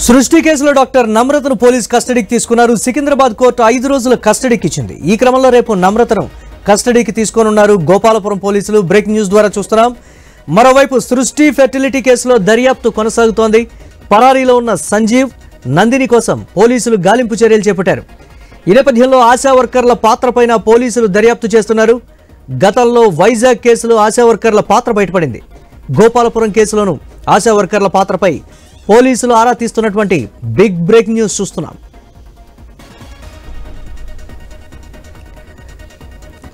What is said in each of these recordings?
సృష్టి కేసులో doctor నమ్రతను police కస్టడీకి తీసుకున్నారు. సికింద్రాబాద్ కోర్టు 5 రోజుల కస్టడీకి ఇచ్చింది. ఈ క్రమంలో రేపు నమ్రతను కస్టడీకి తీసుకోనున్నారు గోపాలపురం పోలీసులు. బ్రేకింగ్ న్యూస్ ద్వారా చూస్తున్నాం. మరోవైపు సృష్టి ఫెర్టిలిటీ కేసులో దర్యాప్తు కొనసాగుతోంది. పరారీలో ఉన్న సంజీవ్, నందిని కోసం పోలీసులు గాలింపు చర్యలు చేపట్టారు. ఈ నేపథ్యంలో ఆశా వర్కర్ల పాత్రపైన పోలీసులు దర్యాప్తు చేస్తున్నారు. గతంలో వైజాగ్ కేసులో ఆశా వర్కర్ల పాత్ర బయటపడింది. గోపాలపురం కేసులోనూ ఆశా వర్కర్ల పాత్రపై పోలీసులు ఆరా తీస్తున్నటువంటి బిగ్ బ్రేకింగ్ న్యూస్ చూస్తున్నాం.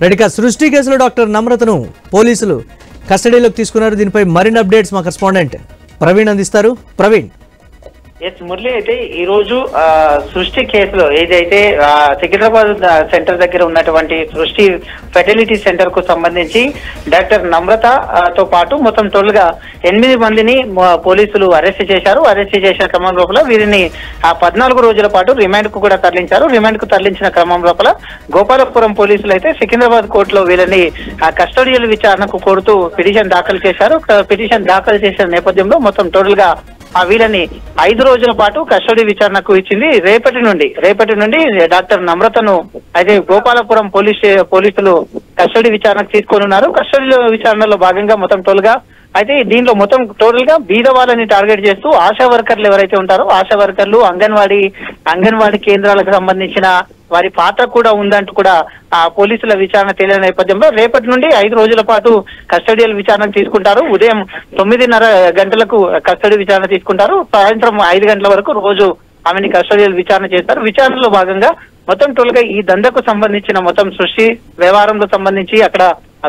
రెడ్డిగా సృష్టి కేసులో డాక్టర్ నమ్రతను పోలీసులు కస్టడీలోకి తీసుకున్నారు. దీనిపై మరిన్ని అప్డేట్స్ మా కరెస్పాండెంట్ ప్రవీణ్ అందిస్తారు. ప్రవీణ్. ఎస్ మురళి, అయితే ఈ రోజు సృష్టి కేసులో ఏదైతే సికింద్రాబాద్ సెంటర్ దగ్గర ఉన్నటువంటి సృష్టి ఫెర్టిలిటీ సెంటర్ కు సంబంధించి డాక్టర్ నమ్రత తో పాటు మొత్తం టోటల్గా 8 మందిని పోలీసులు అరెస్ట్ చేశారు. అరెస్ట్ చేసిన క్రమం లోపల వీరిని 14 రోజుల పాటు రిమాండ్ కు కూడా తరలించారు. రిమాండ్ కు తరలించిన క్రమం లోపల గోపాలపురం పోలీసులు అయితే సికింద్రాబాద్ కోర్టులో వీళ్ళని కస్టడియల్ విచారణకు కోరుతూ పిటిషన్ దాఖలు చేశారు. పిటిషన్ దాఖలు చేసిన నేపథ్యంలో మొత్తం టోటల్ గా వీళ్ళని 5 రోజుల పాటు కస్టడీ విచారణకు ఇచ్చింది. రేపటి నుండి డాక్టర్ నమ్రతను అయితే గోపాలపురం పోలీసులు కస్టడీ విచారణకు తీసుకొనున్నారు. కస్టడీ విచారణలో భాగంగా మొత్తం టోల్గా అయితే దీంట్లో మొత్తం టోటల్ గా బీద వాళ్ళని టార్గెట్ చేస్తూ ఆశా వర్కర్లు ఎవరైతే ఉంటారో ఆశా వర్కర్లు, అంగన్వాడీ కేంద్రాలకు సంబంధించిన వారి పాత్ర కూడా ఉందంటూ కూడా ఆ పోలీసుల విచారణ తేలిన నేపథ్యంలో రేపటి నుండి 5 రోజుల పాటు కస్టడియల్ విచారణ తీసుకుంటారు. ఉదయం 9:30 గంటలకు కస్టడీ విచారణ తీసుకుంటారు. సాయంత్రం 5 గంటల వరకు రోజు ఆమెని కస్టడియల్ విచారణ చేస్తారు. విచారణలో భాగంగా మొత్తం టోల్గా ఈ దందకు సంబంధించిన మొత్తం సృష్టి వ్యవహారంలో సంబంధించి అక్కడ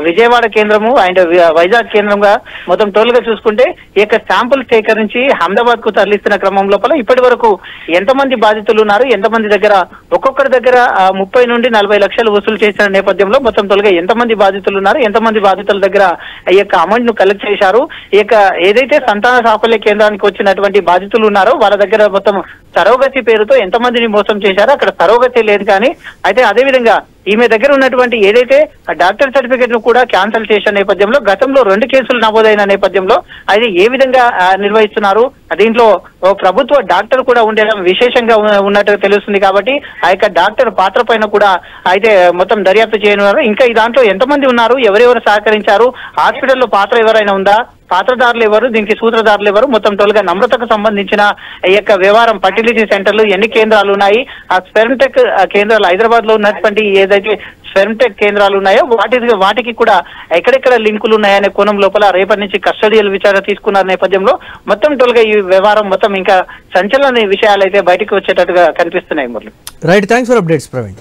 విజయవాడ కేంద్రము అండ్ వైజాగ్ కేంద్రంగా మొత్తం టోల్గా చూసుకుంటే ఈ యొక్క శాంపుల్ సేకరించి అహ్మదాబాద్ కు తరలిస్తున్న క్రమం లోపల ఇప్పటి వరకు ఎంతమంది బాధితులు ఉన్నారు, ఎంతమంది దగ్గర ఒక్కొక్కరి దగ్గర 30 నుండి 40 లక్షలు వసూలు చేసిన నేపథ్యంలో మొత్తం టోల్గా ఎంతమంది బాధితులు ఉన్నారు, ఎంతమంది బాధితుల దగ్గర ఈ యొక్క అమౌంట్ ను కలెక్ట్ చేశారు, ఈ యొక్క ఏదైతే సంతాన సాఫల్య కేంద్రానికి వచ్చినటువంటి బాధితులు ఉన్నారో వాళ్ళ దగ్గర మొత్తం సరోగతి పేరుతో ఎంతమందిని మోసం చేశారో అక్కడ సరోగతి లేదు. కానీ అయితే అదేవిధంగా ఈమె దగ్గర ఉన్నటువంటి ఏదైతే డాక్టర్ సర్టిఫికేట్ ను కూడా క్యాన్సిల్ చేసిన నేపథ్యంలో గతంలో 2 కేసులు నమోదైన నేపథ్యంలో అది ఏ విధంగా నిర్వహిస్తున్నారు, దీంట్లో ప్రభుత్వ డాక్టర్ కూడా ఉండడం విశేషంగా ఉన్నట్టు తెలుస్తుంది. కాబట్టి ఆ యొక్క డాక్టర్ పాత్ర పైన కూడా అయితే మొత్తం దర్యాప్తు చేయనున్నారు. ఇంకా ఈ దాంట్లో ఎంతమంది ఉన్నారు, ఎవరెవరు సహకరించారు, హాస్పిటల్లో పాత్ర ఎవరైనా ఉందా, పాత్రదారులు ఎవరు, దీనికి సూత్రధారులు ఎవరు, మొత్తం టోల్గా నమ్రతకు సంబంధించిన ఈ యొక్క వ్యవహారం ఫర్టిలిటీ సెంటర్లు ఎన్ని కేంద్రాలు ఉన్నాయి, ఆ స్పెర్మ్టెక్ కేంద్రాలు హైదరాబాద్ లో ఉన్నటువంటి ఏదైతే స్పెర్మ్టెక్ కేంద్రాలు ఉన్నాయో వాటికి కూడా ఎక్కడెక్కడ లింకులు ఉన్నాయనే కోణం లోపల రేపటి నుంచి కస్టడియల్ విచారణ తీసుకున్న నేపథ్యంలో మొత్తం టోల్గా ఈ వ్యవహారం మొత్తం ఇంకా సంచలన విషయాలు అయితే బయటకు వచ్చేటట్టుగా కనిపిస్తున్నాయి. Murali. Right, thanks for updates Praveen.